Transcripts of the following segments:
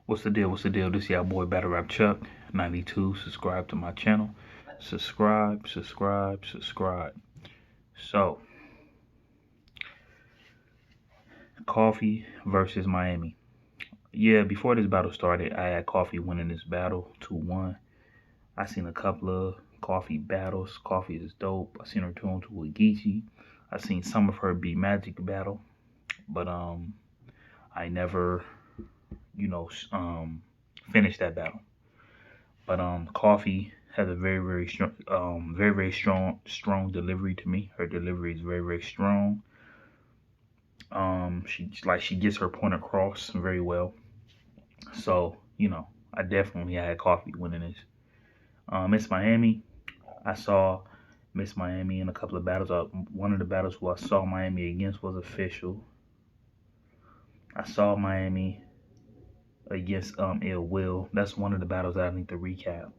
What's the deal? What's the deal? This your boy Battle Rap Chuck 92. Subscribe to my channel. Subscribe, subscribe, subscribe. So, Coffee versus Miami. Yeah, before this battle started, I had Coffee winning this battle 2-1. I seen a couple of Coffee battles. Coffee is dope. I seen her 2-2 with Geechee. I seen some of her beat Magic battle, but I never, you know, finished that battle. But Coffee has a very strong, very strong delivery to me. Her delivery is very strong. She gets her point across very well. So I definitely had Coffee winning this. Miss Miami, I saw Miss Miami in a couple of battles. One of the battles who I saw Miami against was official. I saw Miami against Ill Will. That's one of the battles that I need to recap.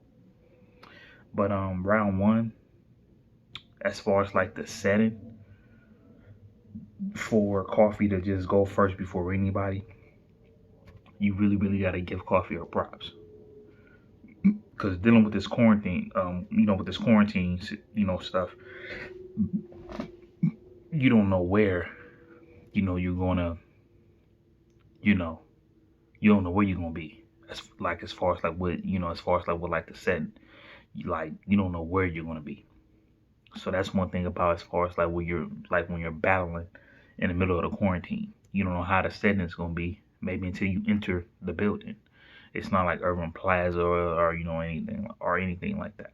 But round one, as far as like the setting for Coffee to just go first before anybody, you really got to give Coffee her props. Because dealing with this quarantine, with this quarantine, stuff, you don't know where, you're gonna, you don't know where you're gonna be. As far as like what, as far as like what like the setting, you don't know where you're gonna be. So that's one thing about as far as like when you're battling in the middle of the quarantine. You don't know how the setting is gonna be maybe until you enter the building. It's not like Urban Plaza or anything like that.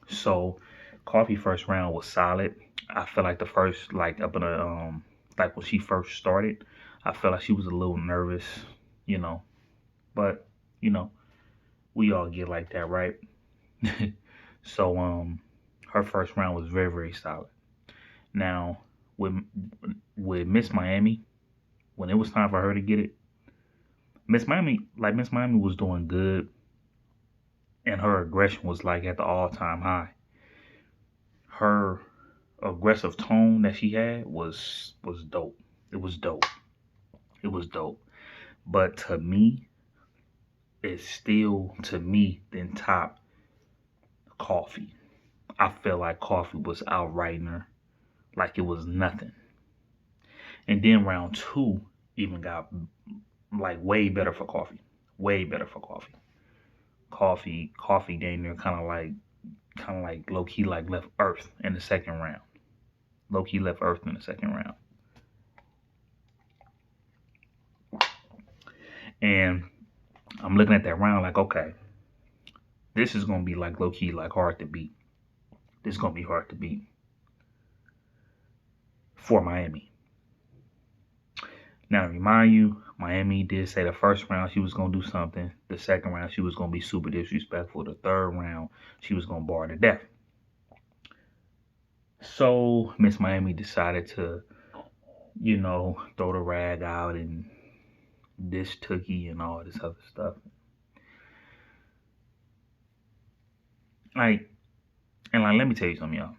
So Coffee first round was solid. I feel like the first like up in the like when she first started, I felt like she was a little nervous, you know. But, you know, we all get like that, right? So her first round was very solid. Now with Miss Miami, when it was time for her to get it, Miss Miami was doing good, and her aggression was like at the all-time high. Her aggressive tone that she had was dope. It was dope. It was dope. But to me, it's still then top Coffee. I feel like Coffee was outrighting her like it was nothing. And then round two even got like way better for Coffee. Way better for Coffee. Coffee dang near kind of like low key like left Earth in the second round. Low key left Earth in the second round. And I'm looking at that round like, okay, this is gonna be like low key like hard to beat. This is gonna be hard to beat for Miami. Now to remind you, Miami did say the first round she was gonna do something. The second round she was gonna be super disrespectful. The third round she was gonna bar to death. So Miss Miami decided to, throw the rag out and dish Tookie and all this other stuff. Like, let me tell you something, y'all.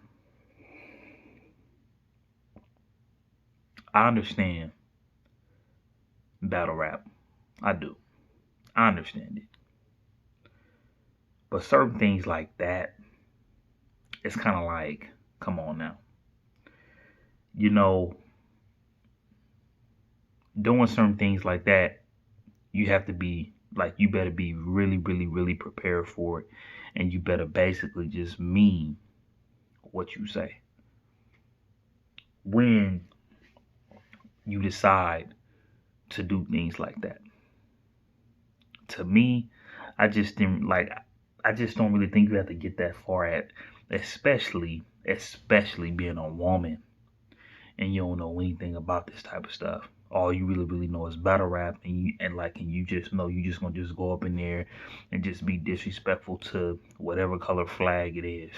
I understand battle rap. I do. I understand it. But certain things like that, it's kind of like, come on now. Doing certain things like that, you have to be like, you better be really prepared for it. And you better basically just mean what you say. When you decide to do things like that. To me, I just didn't like I just don't really think you have to get that far at especially being a woman and you don't know anything about this type of stuff. All you really know is battle rap, and you just know you just gonna just go up in there and just be disrespectful to whatever color flag it is.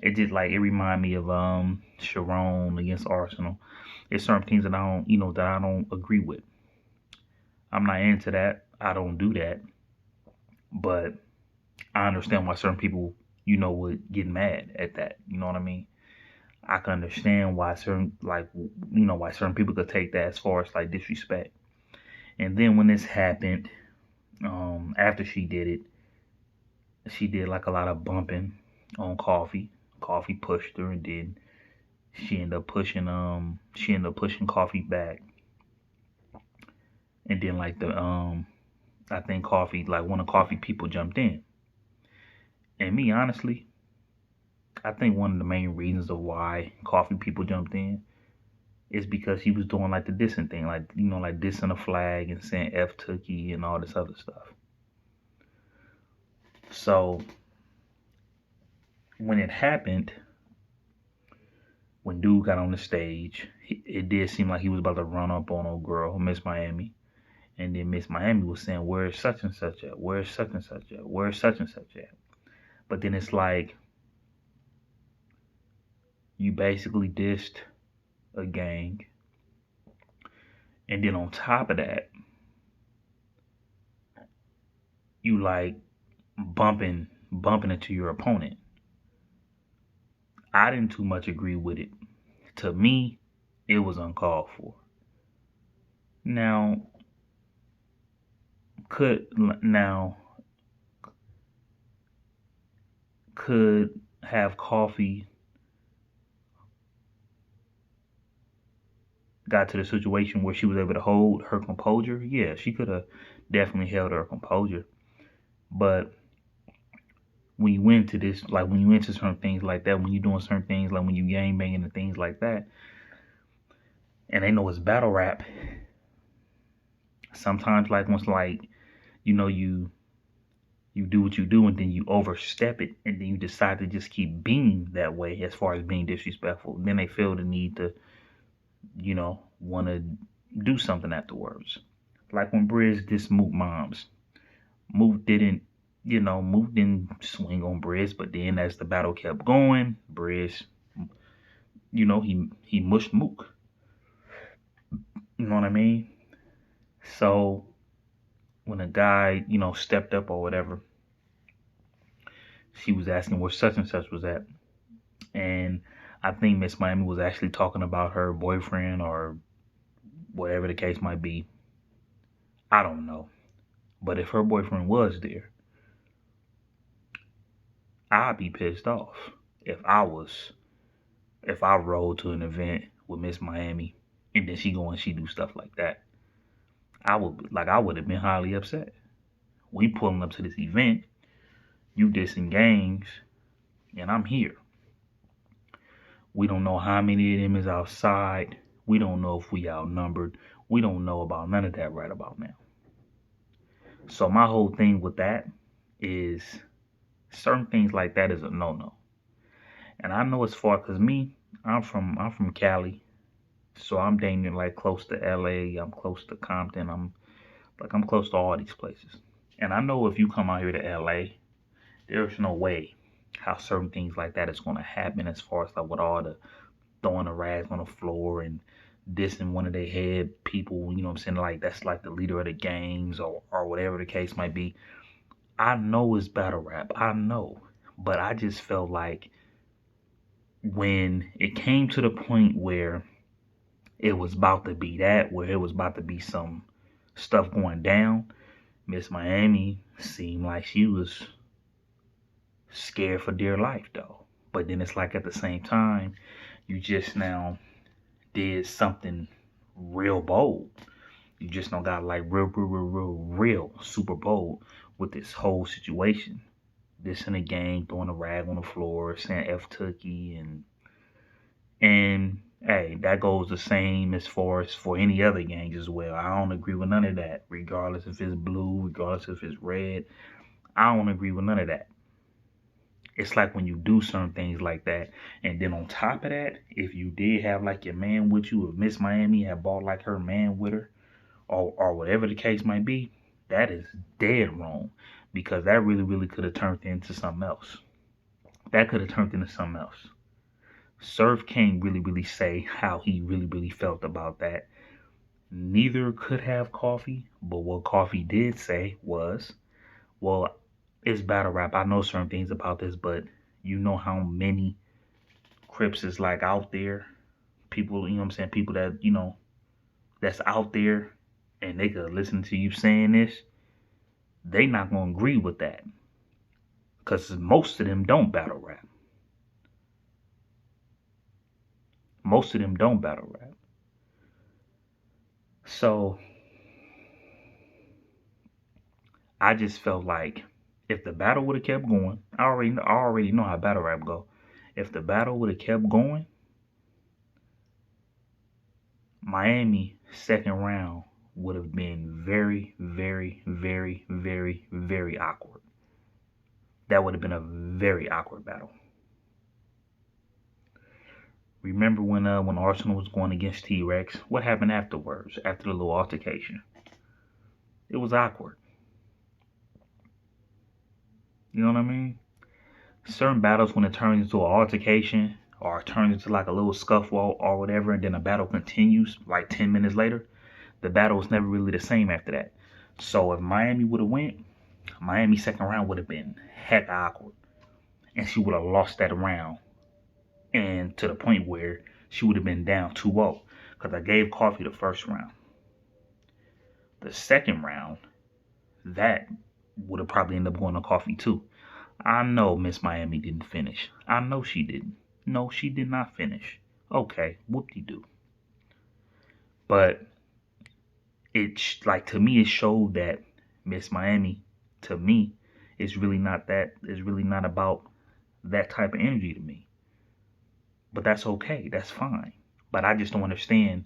It just like it remind me of Sharon against Arsenal. It's certain things that I don't agree with. I'm not into that. I don't do that. But I understand why certain people, would get mad at that. You know what I mean? I can understand why certain people could take that as far as like disrespect. And then when this happened, after she did like a lot of bumping on Coffee. Coffee pushed her, and then she ended up pushing Coffee back. And then like I think Coffee, like one of Coffee people jumped in. And me honestly, I think one of the main reasons of why Coffee people jumped in is because he was doing like the dissing thing, like like dissing the flag and saying F Tookie and all this other stuff. So when it happened, when dude got on the stage, it did seem like he was about to run up on old girl, Miss Miami. And then Miss Miami was saying, "Where's such and such at? Where's such and such at? Where's such and such at?" But then it's like you basically dissed a gang, and then on top of that, you like bumping into your opponent. I didn't too much agree with it. To me, it was uncalled for. Now, could now could have Coffee got to the situation where she was able to hold her composure? Yeah, she could have definitely held her composure. But when you went to this, like when you into certain things like that, when you're doing certain things, like when you gang banging and things like that, and they know it's battle rap, sometimes like once like you do what you do and then you overstep it and then you decide to just keep being that way as far as being disrespectful, then they feel the need to want to do something afterwards. Like when Briz dissed Mook Moms. Mook didn't, Mook didn't swing on Briz, but then as the battle kept going, Briz, he mushed Mook. You know what I mean? So when a guy, stepped up or whatever, she was asking where such and such was at. And I think Miss Miami was actually talking about her boyfriend or whatever the case might be. I don't know. But if her boyfriend was there, I'd be pissed off if I rolled to an event with Miss Miami and then she do stuff like that. I would have been highly upset. We pulling up to this event, you dissing gangs, and I'm here. We don't know how many of them is outside. We don't know if we outnumbered. We don't know about none of that right about now. So my whole thing with that is certain things like that is a no-no. And I know it's far because I'm from Cali. So I'm dang near like close to LA. I'm close to Compton. I'm close to all these places. And I know if you come out here to LA, there's no way how certain things like that is gonna happen as far as like with all the throwing the rags on the floor and dissing one of their head people, you know what I'm saying? Like that's like the leader of the gangs or whatever the case might be. I know it's battle rap. I know. But I just felt like when it came to the point where it was about to be that, where it was about to be some stuff going down, Miss Miami seemed like she was scared for dear life though. But then it's like at the same time, you just now did something real bold. You just don't got like real super bold with this whole situation. This in a gang, throwing a rag on the floor, saying F Tookie and hey, that goes the same as far as for any other gangs as well. I don't agree with none of that. Regardless if it's blue, regardless if it's red. I don't agree with none of that. It's like when you do certain things like that, and then on top of that, if you did have like your man with you, if Miss Miami had bought like her man with her, or whatever the case might be, that is dead wrong. Because that really could have turned into something else. That could have turned into something else. Surf can't really say how he really felt about that. Neither could have Coffee, but what Coffee did say was, well, it's battle rap. I know certain things about this, but you know how many Crips is like out there. People, you know what I'm saying? People that, that's out there and they could listen to you saying this, they not gonna agree with that. Cause most of them don't battle rap. Most of them don't battle rap. So I just felt like if the battle would have kept going, I already know how battle rap go. If the battle would have kept going, Miami second round would have been very, very, very, very, very awkward. That would have been a very awkward battle. Remember when Arsenal was going against T-Rex? What happened afterwards? After the little altercation, it was awkward. You know what I mean? Certain battles, when it turns into an altercation or it turns into like a little scuffle or whatever, and then the battle continues like 10 minutes later, the battle was never really the same after that. So if Miami would have went, Miami second round would have been heck awkward, and she would have lost that round, and to the point where she would have been down 2-0 because I gave Coffee the first round. The second round, that would have probably ended up going to Coffee too. I know Miss Miami didn't finish. I know she didn't. No, she did not finish. Okay, whoop-de-doo. But to me, it showed that Miss Miami, to me, is really not about that type of energy to me. But that's okay. That's fine. But I just don't understand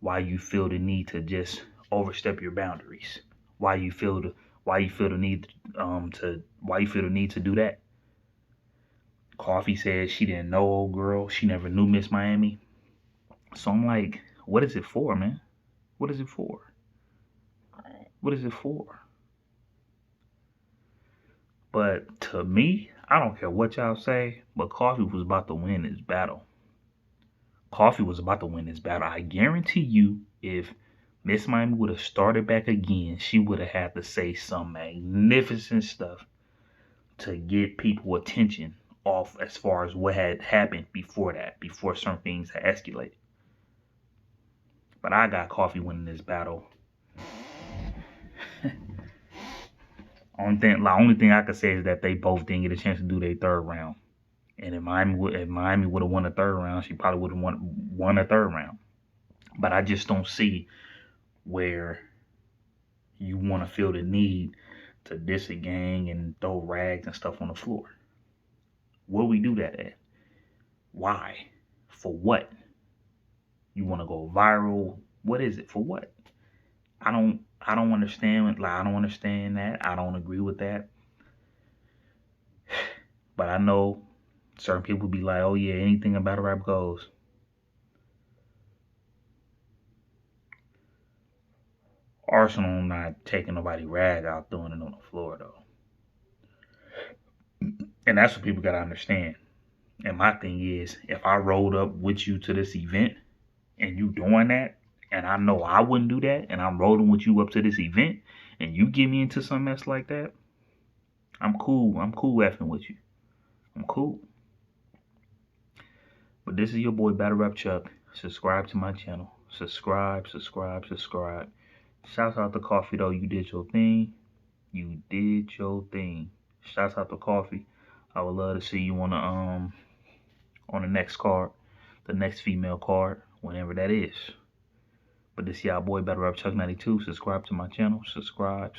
why you feel the need to just overstep your boundaries. Why you feel the need to do that. Coffee says she didn't know old girl. She never knew Miss Miami. So I'm like, what is it for, man? What is it for? What is it for? But to me, I don't care what y'all say, but Coffee was about to win this battle. Coffee was about to win this battle. I guarantee you, if Miss Miami would have started back again, she would have had to say some magnificent stuff to get people attention off as far as what had happened before that, before certain things had escalated. But I got Coffee winning this battle. Only thing I could say is that they both didn't get a chance to do their third round. And if Miami would have won the third round, she probably would have won the third round. But I just don't see where you want to feel the need to diss a gang and throw rags and stuff on the floor. Where we do that at? Why? For what? You want to go viral? What is it? For what? I don't understand. Like, I don't understand that. I don't agree with that. But I know certain people be like, oh yeah, anything about a rap goes. Arsenal not taking nobody rag out throwing it on the floor though. And that's what people gotta understand. And my thing is, if I rolled up with you to this event and you doing that, and I know I wouldn't do that, and I'm rolling with you up to this event, and you get me into some mess like that, I'm cool. I'm cool effing with you. I'm cool. But this is your boy Battle Rap Chuck. Subscribe to my channel. Subscribe. Shouts out to Coffee though. You did your thing. Shouts out to Coffee. I would love to see you on the next card, the next female card, whenever that is. But this y'all boy Battle Rap Chuck 92. Subscribe to my channel. Subscribe.